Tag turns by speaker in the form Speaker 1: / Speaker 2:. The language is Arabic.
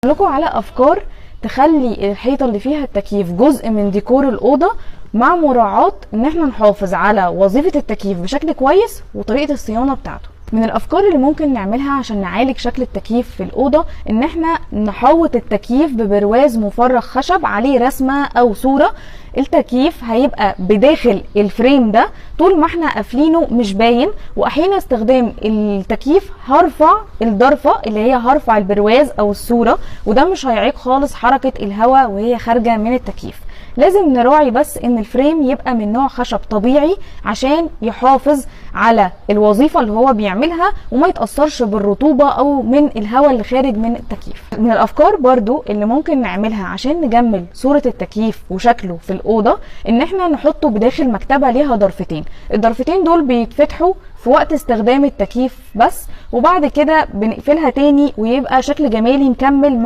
Speaker 1: لكم على افكار تخلي الحيطه اللي فيها التكييف جزء من ديكور الاوضه، مع مراعاه ان احنا نحافظ على وظيفه التكييف بشكل كويس وطريقه الصيانه بتاعته. من الافكار اللي ممكن نعملها عشان نعالج شكل التكييف في الاوضه ان احنا نحوط التكييف ببرواز مفرغ خشب عليه رسمه او صوره. التكييف هيبقى بداخل الفريم ده طول ما احنا قافلينه مش باين، واحيانا استخدام التكييف هرفع الضرفه اللي هي هرفع البرواز او الصوره، وده مش هيعيق خالص حركه الهواء وهي خارجه من التكييف. لازم نراعي بس ان الفريم يبقى من نوع خشب طبيعي عشان يحافظ على الوظيفه اللي هو بيعملها وما يتاثرش بالرطوبه او من الهواء اللي خارج من التكييف. من الافكار برضو اللي ممكن نعملها عشان نجمل صوره التكييف وشكله في الاوضه ان احنا نحطه بداخل مكتبه ليها ضرفتين. الضرفتين دول بيتفتحوا في وقت استخدام التكييف بس، وبعد كده بنقفلها تاني ويبقى شكل جمالي مكمل مع